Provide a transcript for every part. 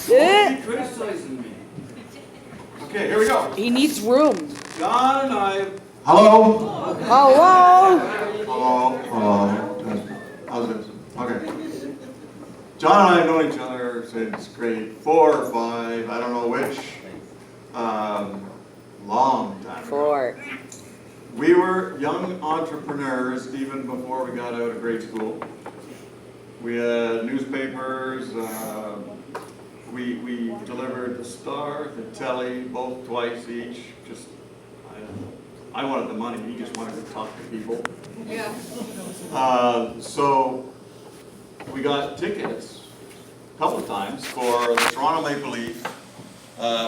Don't be criticizing me. Okay, here we go. He needs room. John and I. Hello? Hello? Hello. How's this? Okay. John and I have known each other since grade 4 or 5, I don't know which. Long time ago. 4. We were young entrepreneurs even before we got out of grade school. We had newspapers, we delivered the Star, the Telly, both twice each. Just, I wanted the money, he just wanted to talk to people. Yeah. So we got tickets a couple of times for the Toronto Maple Leaf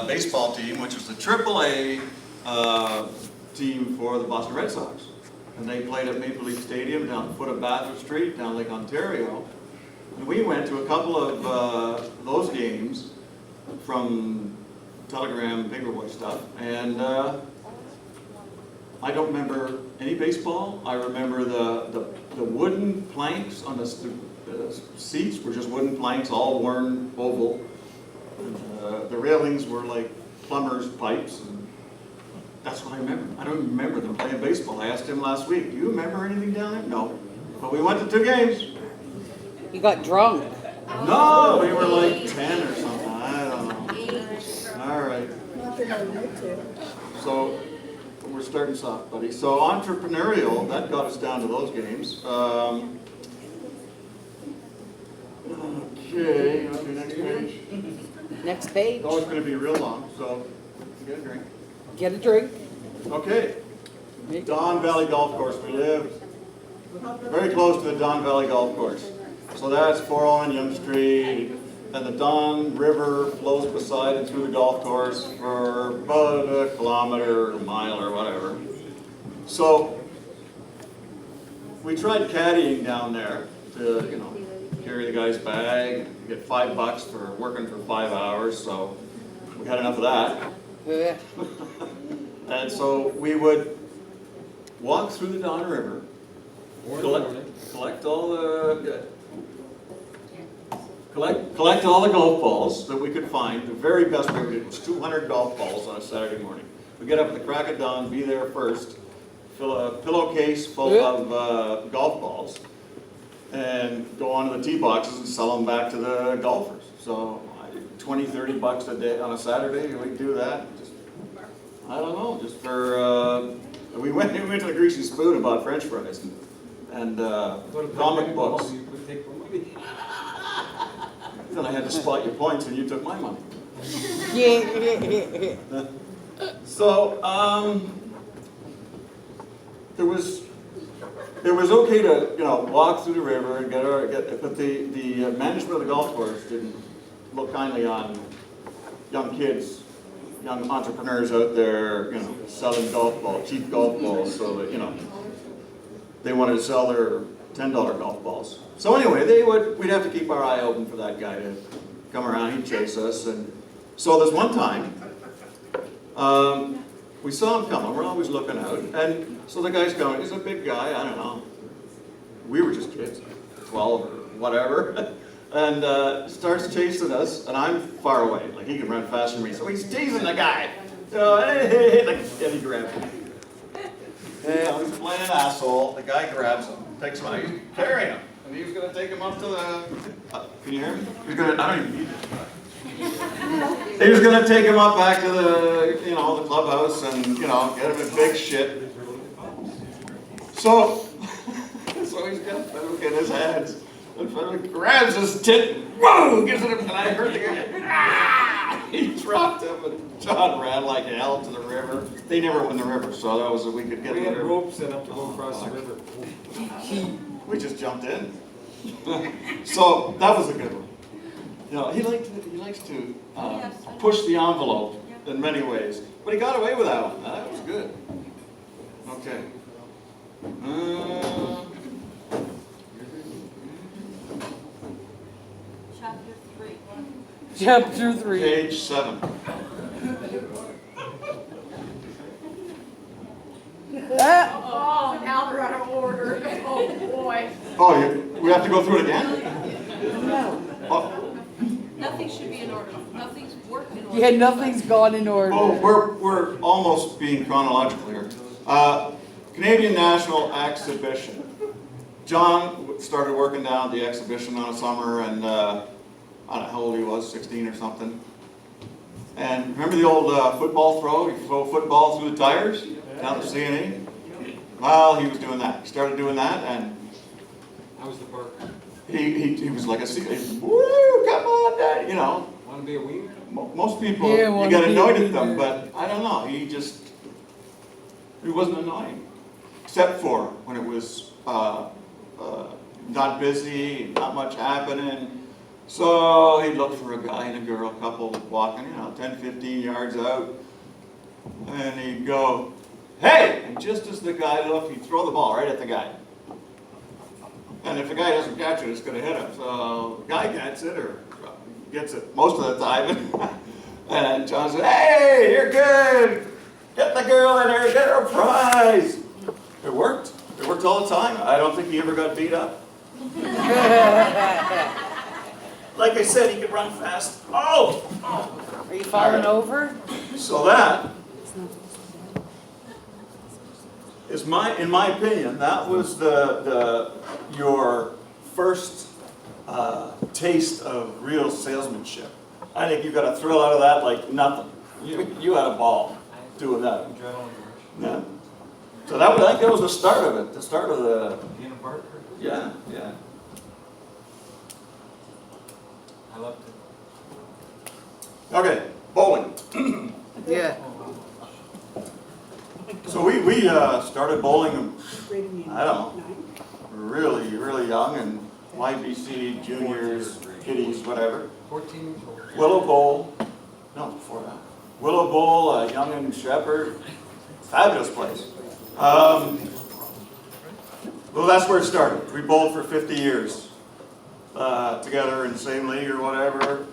baseball team, which was the AAA team for the Boston Red Sox. And they played at Maple Leaf Stadium down the foot of Bathurst Street, down Lake Ontario. And we went to a couple of those games from Telegram, Paperboy stuff. And I don't remember any baseball. I remember the wooden planks on the seats were just wooden planks, all worn oval. And, the railings were like plumber's pipes. And that's what I remember. I don't remember them playing baseball. I asked him last week, do you remember anything down there? No. But we went to 2 games. You got drunk. No, we were like 10 or something. I don't know. All right. So we're starting soft, buddy. So entrepreneurial, that got us down to those games. Okay, next page. Next page. It's always going to be real long, so get a drink. Get a drink. Okay. Don Valley Golf Course. We live very close to the Don Valley Golf Course. So that's 401 Yonge Street, and the Don River flows beside and through the golf course for about a kilometer, a mile, or whatever. So we tried caddying down there to, you know, carry the guy's bag, get $5 for working for 5 hours. So we had enough of that. Yeah. And so we would walk through the Don River, collect all the golf balls that we could find. The very best way we did was 200 golf balls on a Saturday morning. We get up at the crack of dawn, be there first, fill a pillowcase full of golf balls, and go onto the tee boxes and sell them back to the golfers. So $20-30 a day on a Saturday, we'd do that. Just, I don't know, just for, we went to the Greasy Spoon and bought French fries and comic books. Then I had to spot your points and you took my money. Yeah. So, it was okay to, you know, walk through the river and but the management of the golf course didn't look kindly on young kids, young entrepreneurs out there, you know, selling cheap golf balls, so that, you know, they wanted to sell their $10 golf balls. So anyway, we'd have to keep our eye open for that guy to come around, he'd chase us. And so this one time, we saw him coming, we're always looking out, and so the guy's coming, he's a big guy, I don't know. We were just kids, 12 or whatever, and starts chasing us, and I'm far away, like he can run faster than me, so he's teasing the guy. You know, hey, like, and he grabs him. And he's playing an asshole, the guy grabs him, takes him out, he's carrying him. And he was going to take him up to the, can you hear me? I don't even need this. He was going to take him up back to the, you know, the clubhouse and, you know, get him in big shit. So he's got Fenwick in his hands. And Fenwick grabs his tit, whoa, gives it him, and I heard the guy, he dropped him, and John ran like hell to the river. They never went in the river, so that was we could get in the river. We had ropes set up to go across the river. We just jumped in. So that was a good one. You know, he likes to push the envelope in many ways, but he got away with that one. That was good. Okay. Chapter 3. Page 7. Oh, now they're out of order. Oh, boy. Oh, we have to go through it again? No. Oh. No, Nothing should be in order. Nothing's working in order. Yeah, nothing's gone in order. Oh, we're almost being chronological here. Canadian National Exhibition. John started working down at the exhibition on a summer, and I don't know how old he was, 16 or something. And remember the old football throw? You throw a football through the tires down the C&E? Well, he was doing that. He started doing that, and How was the park? he was like a C&E. Woo, come on, Dad, you know. Want to be a wing? Most people, Yeah, you wanna get be annoyed a at them, leader. but I don't know, he wasn't annoying. Except for when it was not busy, not much happening. So he'd look for a guy and a girl couple walking, 10, 15 yards out. And he'd go, hey! And just as the guy looked, he'd throw the ball right at the guy. And if the guy doesn't catch it, it's going to hit him. So the guy gets it, or gets it most of the time. And John said, hey, you're good. Get the girl in there, get her a prize. It worked. It worked all the time. I don't think he ever got beat up. Like I said, he could run fast. Oh! Are you falling over? So that is in my opinion, that was your first taste of real salesmanship. I think you got a thrill out of that like nothing. You had a ball doing that. Yeah. So I think that was the start of it. The start of the. In a park? Yeah. I loved it. Okay, bowling. Yeah. So we started bowling, I don't know, really, really young, and YBC, juniors, kiddies, whatever. 14 years old. Willow Bowl, no, before that. Willow Bowl, Young and Shepherd, fabulous place. Well, that's where it started. We bowled for 50 years together in the same league or whatever.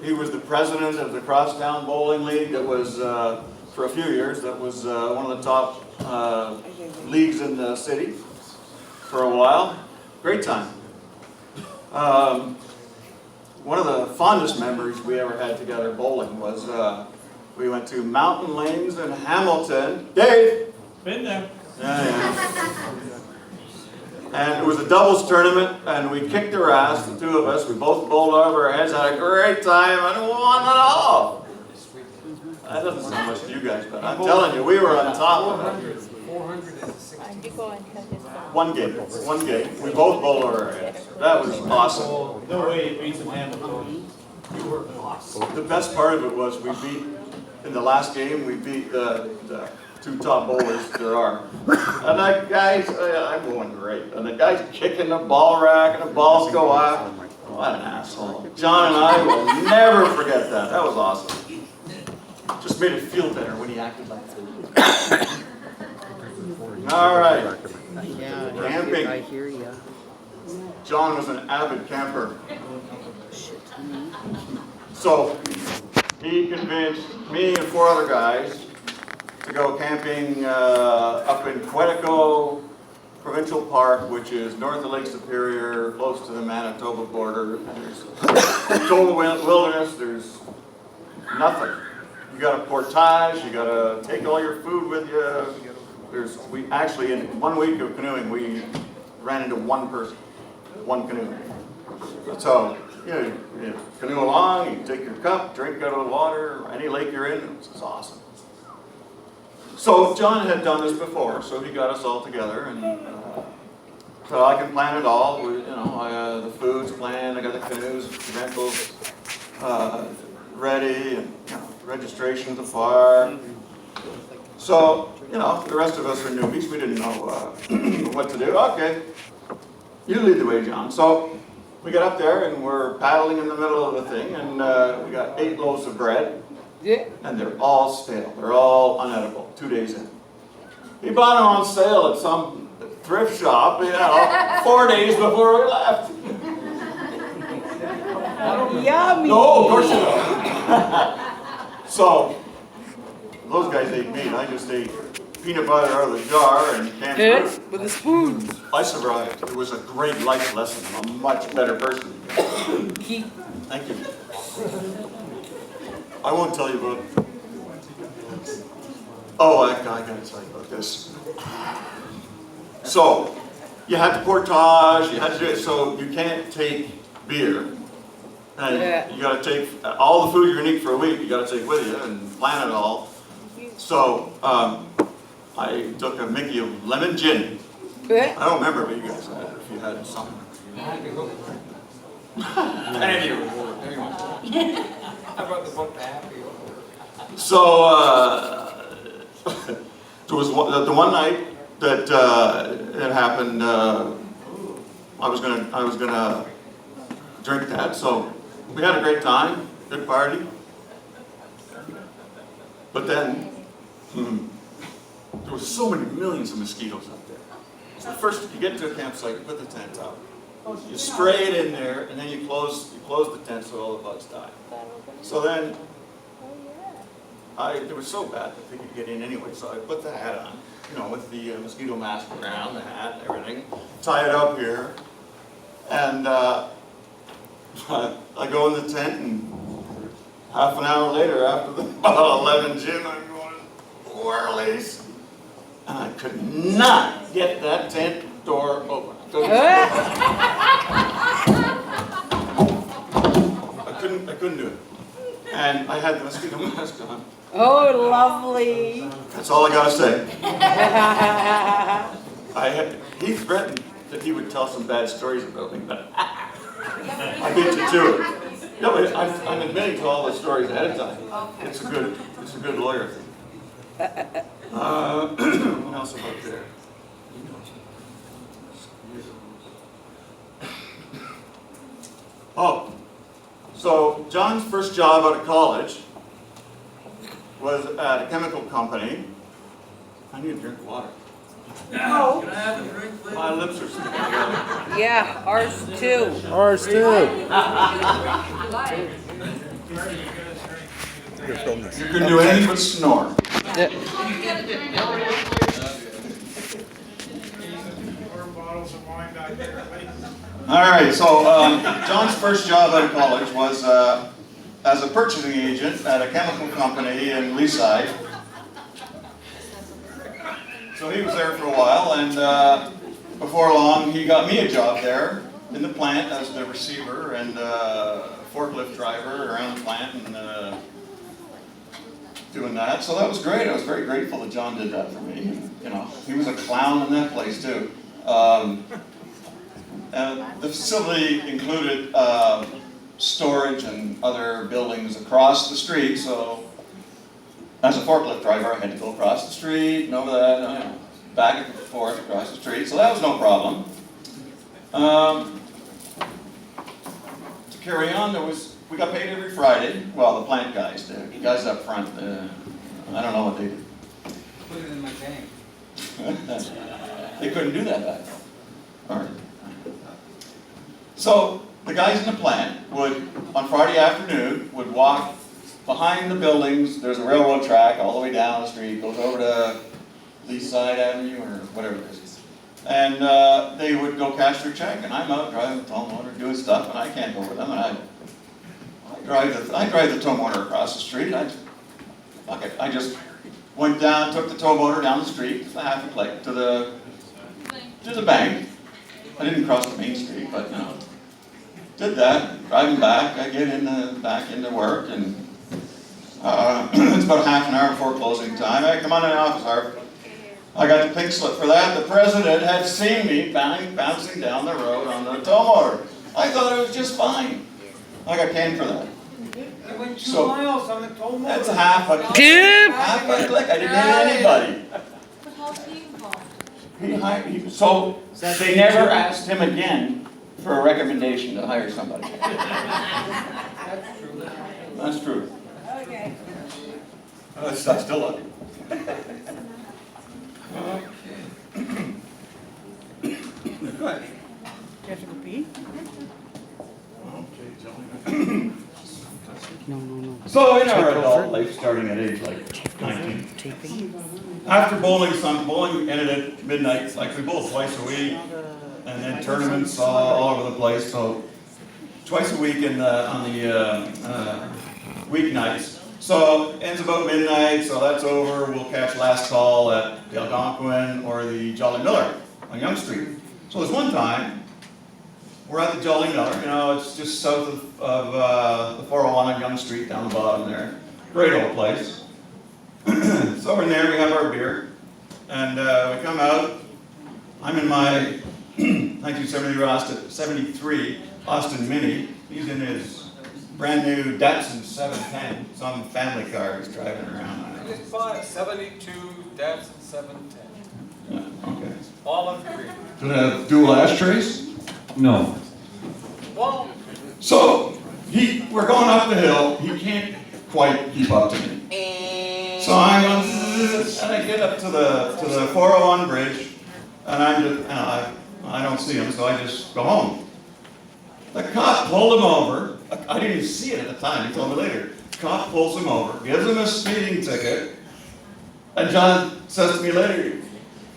He was the president of the Crosstown Bowling League. That was, for a few years, that was one of the top leagues in the city for a while. Great time. One of the fondest memories we ever had together bowling was we went to Mountain Lanes in Hamilton. Dave! Been there. Yeah. And it was a doubles tournament, and we kicked their ass, the two of us. We both bowled over our heads, had a great time, and won it all. That doesn't sound much to you guys, but I'm telling you, we were on top of it. 460. One game. We both bowled over our heads. That was awesome. No way you beat some Hamilton. You were awesome. The best part of it was in the last game, we beat the two top bowlers there are. And that guy's, I'm going great. And the guy's kicking the ball rack and the balls go off. What an asshole. John and I will never forget that. That was awesome. Just made it feel better when he acted like that. All right. Yeah, Camping. I hear ya. John was an avid camper. So he convinced me and 4 other guys to go camping up in Quetico Provincial Park, which is north of Lake Superior, close to the Manitoba border. There's total wilderness, there's nothing. You got a portage, you got to take all your food with you. We actually, in 1 week of canoeing, we ran into one person, one canoe. So, you canoe along, you take your cup, drink out of the water, any lake you're in, it's awesome. So John had done this before, so he got us all together, and so I can plan it all. The food's planned, I got the canoes, rentals ready, and registration to far. So, the rest of us are newbies. We didn't know what to do. Okay, you lead the way, John. So we get up there, and we're paddling in the middle of the thing, and we got 8 loaves of bread. Yeah. And they're all stale. They're all unedible, 2 days in. He bought them on sale at some thrift shop, 4 days before we left. Yummy. No, of course you don't. So, those guys ate meat. I just ate peanut butter out of the jar and canned Yeah, fruit. with a spoon. I survived. It was a great life lesson. I'm a much better person. Keep Thank you. I won't tell you about. Oh, I gotta tell you about this. So, you had the portage, you had to do it, so you can't take beer. And you gotta take all the food you're gonna eat for a week, you gotta take with you and plan it all. So, I took a Mickey of lemon gin. I don't remember what you guys had, if you had something. Happy Hour. Anyway. How about the book, The Happy Hour? So, there was the one night that it happened. I was gonna drink that. So we had a great time, good party. But then there was so many millions of mosquitoes up there. So first, you get to a campsite, you put the tent up, you spray it in there, and then you close the tent so all the bugs die. So then. It was so bad that they could get in anyway, so I put the hat on, with the mosquito mask around, the hat and everything, tie it up here, and I go in the tent, and half an hour later, after the bottle of lemon gin, I'm going, whirlies, and I could not get that tent door open. I couldn't do it. And I had the mosquito mask on. Oh, lovely. That's all I gotta say. He threatened that he would tell some bad stories about me, but I beat you to it. No, but I'm admitting to all the stories ahead of time. It's a good lawyer thing. What else about there? Oh, so John's first job out of college was at a chemical company. I need a drink of water. No. Can I have a drink, please? My lips are sticking together. Yeah, ours too. Ours too. You can do anything but snore. All right, so John's first job out of college was as a purchasing agent at a chemical company in Leaside. So he was there for a while, and before long he got me a job there in the plant as the receiver and forklift driver around the plant and doing that. So that was great. I was very grateful that John did that for me. He was a clown in that place too. The facility included storage and other buildings across the street, so as a forklift driver I had to go across the street and over that, back and forth across the street, so that was no problem. To carry on, we got paid every Friday. Well, the plant guys did. The guys up front, I don't know what they did. Put it in my tank. They couldn't do that back then. All right. So the guys in the plant would, on Friday afternoon, would walk behind the buildings. There's a railroad track all the way down the street, goes over to Leaside Avenue or whatever it is. And they would go cash their check, and I'm out driving the tow motor, doing stuff, and I can't go with them. And I drive the tow motor across the street. I just went down, took the tow motor down the street, half a click to the bank. I didn't cross the main street, but did that. Driving back, I get back into work, and it's about half an hour before closing time. Hey, come on in the office, Harv. I got the pink slip for that. The president had seen me bouncing down the road on the tow motor. I thought it was just fine. I got canned for that. You went 2 miles on the tow motor. That's half a click. Half a click. I didn't hit anybody. So they never asked him again for a recommendation to hire somebody. That's true. That's true. Okay. I still love you. Good. Do you have to go pee? No. So in our adult life, starting at age like 19, after bowling ended at midnight, like we bowl twice a week, and then tournaments all over the place. So twice a week on the weeknights. So ends about midnight, so that's over. We'll catch last call at the Algonquin or the Jolly Miller on Yonge Street. So there's one time, we're at the Jolly Miller, you know, it's just south of the 401 on Yonge Street, down the bottom there. Great old place. So we're in there, we have our beer, and we come out. I'm in my 1973 Austin Mini. He's in his brand new Datsun 710, some family car he's driving around. I just bought a 72 Datsun 710. Yeah, okay. Olive green. Does it have dual ashtrays? No. Well, So we're going up the hill. He can't quite keep up to me. So I'm going, and I get up to the 401 bridge, and I'm just, I don't see him, so I just go home. The cop pulled him over. I didn't even see it at the time. He told me later. The cop pulls him over, gives him a speeding ticket, and John says to me later,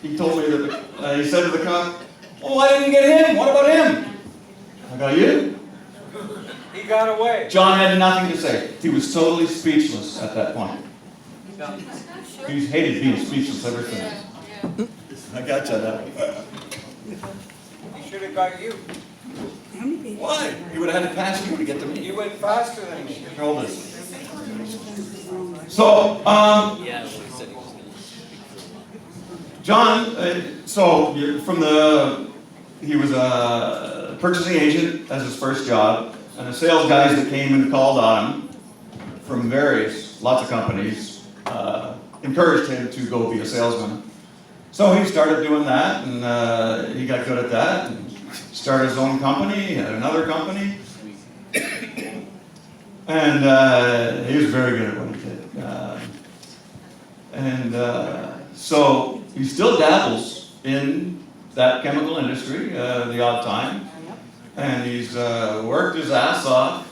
he told me that he said to the cop, "Well, why didn't you get him? What about him?" I go, "You?" he got away. John had nothing to say. He was totally speechless at that point. He's hated being speechless ever since. I got you that. He should have got you. Why? He would have had to pass you to get to me. You went faster than me. Control this. So, John, he was a purchasing agent as his first job, and the sales guys that came and called on him from lots of companies, encouraged him to go be a salesman. So he started doing that, and he got good at that, and started his own company, had another company, and he was very good at what he did. So he still dabbles in that chemical industry the odd time, and he's worked his ass off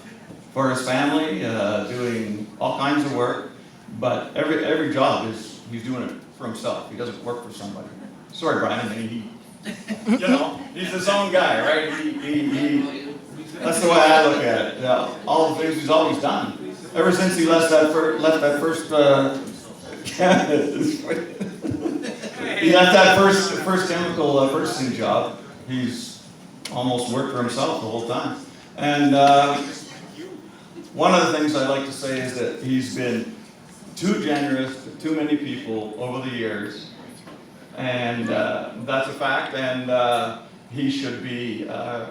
for his family, doing all kinds of work, but every job he's doing it for himself. He doesn't work for somebody. Sorry, Brian, I mean, he's his own guy, right? That's the way I look at it. Yeah, all the things he's always done. Ever since he left that first chemical purchasing job, he's almost worked for himself the whole time. And one of the things I like to say is that he's been too generous to too many people over the years, and that's a fact, and he should be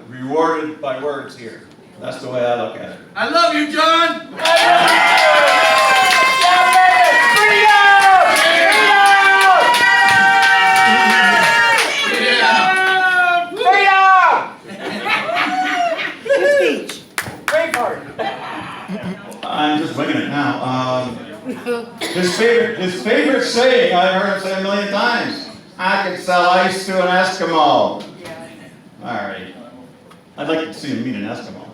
rewarded by words here. That's the way I look at it. I love you, John! Good speech. Great part. I'm just winging it now. His favorite saying, I've heard him say a million times, "I could sell ice to an Eskimo." All right. I'd like to see him meet an Eskimo.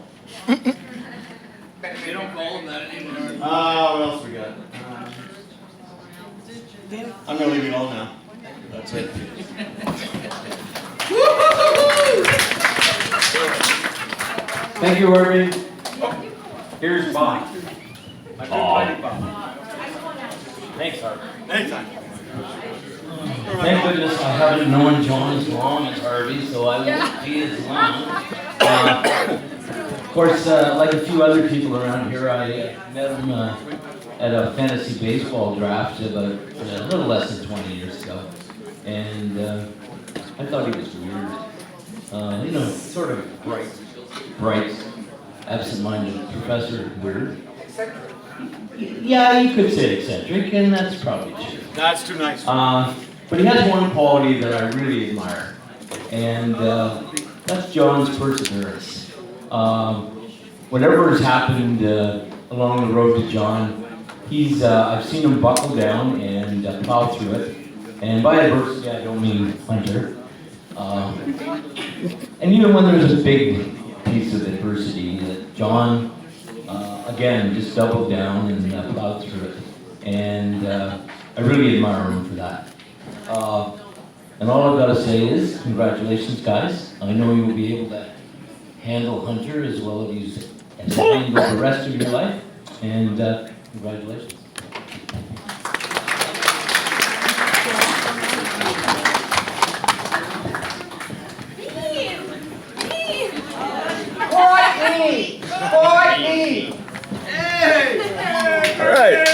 They don't call him that anymore. What else we got? I'm going to leave you alone now. That's it. Thank you, Irving. Here's Bob. My good buddy Bob. Thanks, Harvey. Anytime. Thank goodness I haven't known John as long as Harvey, so I won't be as long. Of course, like a few other people around here, I met him at a fantasy baseball draft about a little less than 20 years ago. And I thought he was weird. Sort of bright, absent-minded professor weird. Yeah, you could say eccentric, and that's probably true. That's too nice. But he has one quality that I really admire, and that's John's perseverance. Whatever has happened along the road to John, I've seen him buckle down and plow through it. And by adversity, I don't mean Hunter. And even when there's a big piece of adversity, that John, again, just doubled down and plowed through it. And I really admire him for that. And all I've got to say is, congratulations, guys. I know you'll be able to handle Hunter as well as you handle the rest of your life. And congratulations. All right.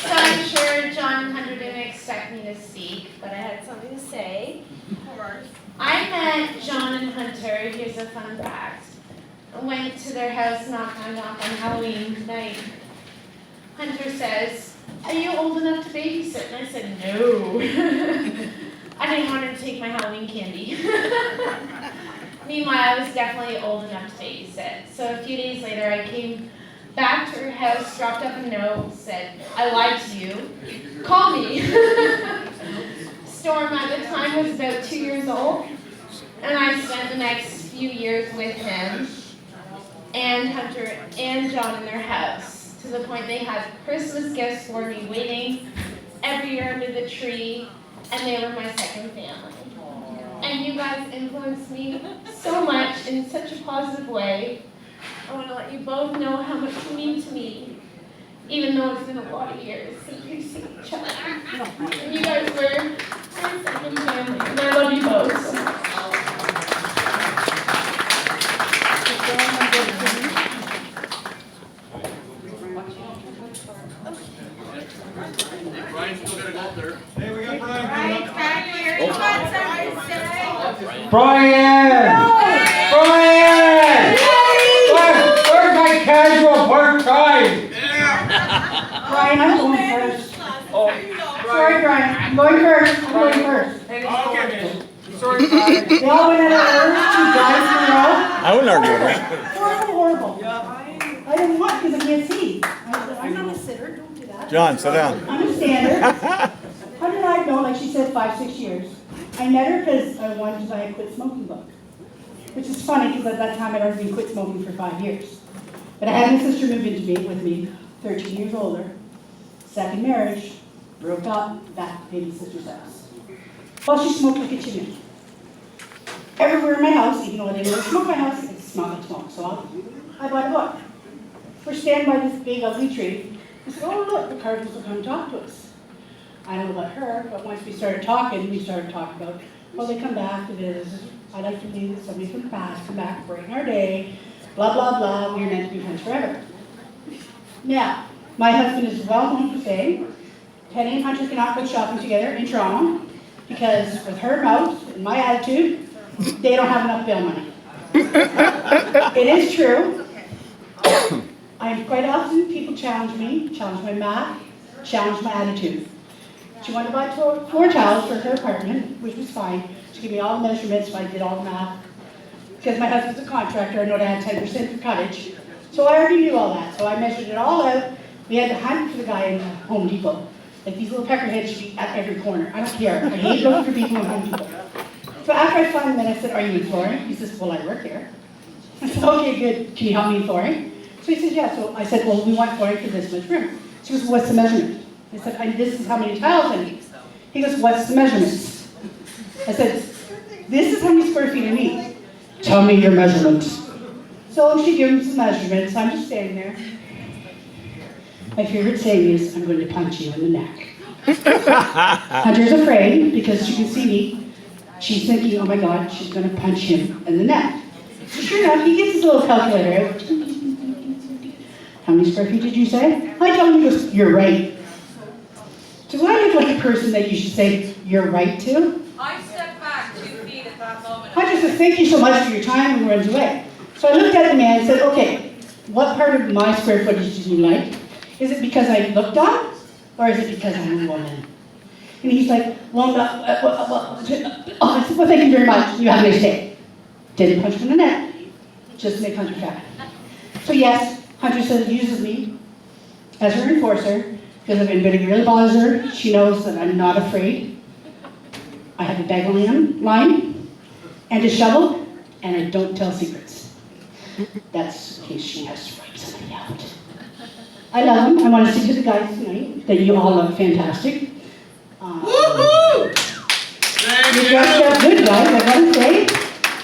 So I'm sure John and Hunter didn't expect me to speak, but I had something to say. I met John and Hunter, here's a fun fact. I went to their house, knock on Halloween night. Hunter says, "Are you old enough to babysit?" And I said, "No." I didn't want her to take my Halloween candy. Meanwhile, I was definitely old enough to babysit. So a few days later, I came back to her house, dropped up a note, said, "I lied to you. Call me." Storm at the time was about 2 years old, and I spent the next few years with him and Hunter and John in their house, to the point they had Christmas gifts for me waiting every year under the tree, and they were my second family. And you guys influenced me so much in such a positive way. I want to let you both know how much you mean to me, even though it's been a lot of years since we've seen each other. And you guys were my second family, and I love you both. Brian's still gotta go up there. Hey, we got Brian. Right back here. You want something to say? Brian! Brian! Where's my casual part-time? Brian, I'm going first. Oh, Sorry, Brian. I'm going first. I'm going first. okay, man. Sorry, Brian. They all went out of order, 2 guys in a row. I wouldn't argue with her. Horrible. I didn't want because I can't see. I'm not a sitter. Don't do that. John, sit down. I'm a stander. How did I know? Like she said, 5-6 years. I met her because I wanted to buy a quit smoking book. Which is funny because at that time I'd already been quit smoking for 5 years. But I had my sister move into me with me, 13 years older. Second marriage, broke up, back to baby sister's house. Well, she smoked like a chimney. Everywhere in my house, even though I didn't really smoke my house, it smelled like smoke. So I bought a book. We're standing by this big ugly tree. I said, "Oh look, the Cardinals will come talk to us." I don't know about her, but once we started talking about, well, they come back to this. I like to believe that somebody from the past come back, brighten our day, blah, blah, blah. We're meant to be friends forever. Now, my husband is well known for saying, Penny and Hunter cannot go shopping together in Toronto because with her mouth and my attitude, they don't have enough bail money. It is true. Quite often people challenge me, challenge my math, challenge my attitude. She wanted to buy floor towels for her apartment, which was fine. She gave me all the measurements, so I did all the math. Because my husband's a contractor, I know I had 10% for cottage. So I already knew all that. So I measured it all out. We had to hunt for the guy in Home Depot. Like these little peckerheads should be at every corner. I don't care. I hate looking for people in Home Depot. So after I found him, I said, "Are you in flooring?" He says, "Well, I work here." I said, "Okay, good. Can you help me in flooring?" So he says, "Yeah." So I said, "Well, we want flooring for this much room." She goes, "What's the measurement?" I said, "This is how many tiles I need." He goes, "What's the measurements?" I said, "This is how many square feet I need." "Tell me your measurements." So she gives me some measurements. I'm just standing there. My favorite saying is, "I'm going to punch you in the neck." Hunter's afraid because she can see me. She's thinking, "Oh my God, she's going to punch him in the neck." Sure enough, he gets his little calculator out. "How many square feet did you say?" I tell him, he goes, "You're right." Do I look like a person that you should say, "You're right" to? I stepped back 2 feet at that moment. I just said, "Thank you so much for your time," and runs away. So I looked at the man and said, "Okay, what part of my square footage did you like? Is it because I look dumb, or is it because I'm a woman?" And he's like, "Well, no, I said, "Well, thank you very much. You have a nice day." Didn't punch him in the neck, just make Hunter fat. So yes, Hunter says uses me as her enforcer, because if anybody really bothers her, she knows that I'm not afraid. I have a bag of line and a shovel, and I don't tell secrets. That's in case she has to freak somebody out. I love him. I want to say to the guys tonight that you all look fantastic. Woohoo! You dressed up good, guys, I gotta say.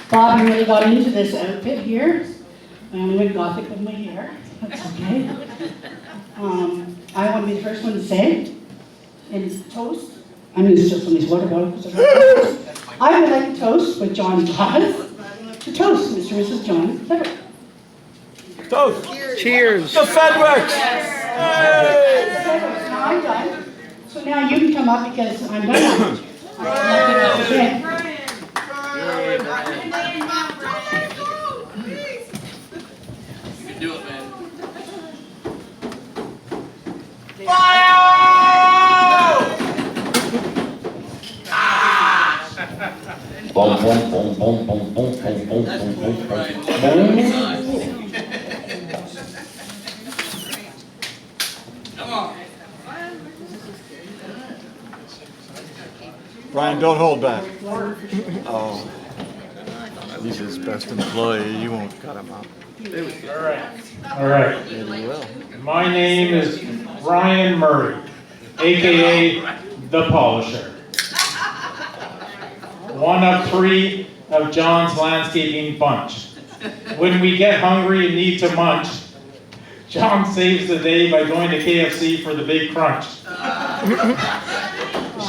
Bobby really got into this outfit here. I only went gothic with my hair. That's okay. I want to be the first one to say, in toast. I'm going to steal somebody's water bottle because I would like to toast with John Todd. To toast Mr. and Mrs. John Fedwick. Toast. Cheers. The Fedwicks. Now I'm done. So now you can come up because I'm done. Okay. You can do it, man. Boom, boom, boom, boom, boom, boom, boom, boom, boom, boom, boom. Brian, don't hold back. Oh. He's his best employee. You won't cut him up. All right. Maybe you will. My name is Brian Murray, aka The Polisher. One of 3 of John's landscaping bunch. When we get hungry and need to munch, John saves the day by going to KFC for the big crunch.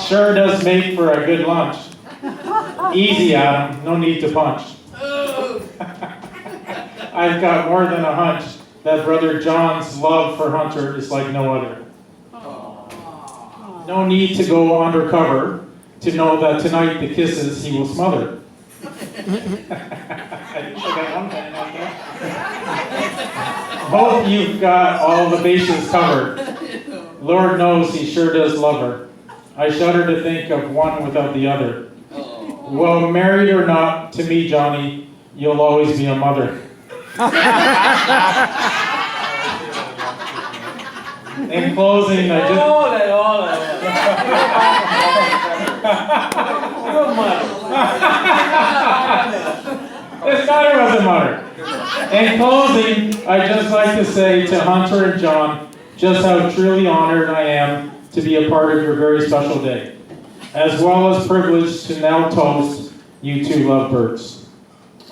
Sure does make for a good lunch. Easy, Adam, no need to punch. I've got more than a hunch that Brother John's love for Hunter is like no other. No need to go undercover to know that tonight the kisses he will smother. Hope you've got all the bases covered. Lord knows he sure does love her. I shudder to think of one without the other. Well, married or not, to me, Johnny, you'll always be a mother. In closing, I just... This daughter was a mother. In closing, I'd just like to say to Hunter and John just how truly honored I am to be a part of your very special day, as well as privileged to now toast you 2 lovebirds.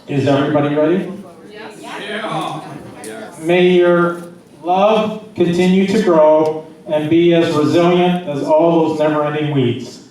Is everybody ready? Yes. Yeah. May your love continue to grow and be as resilient as all those never-ending weeds.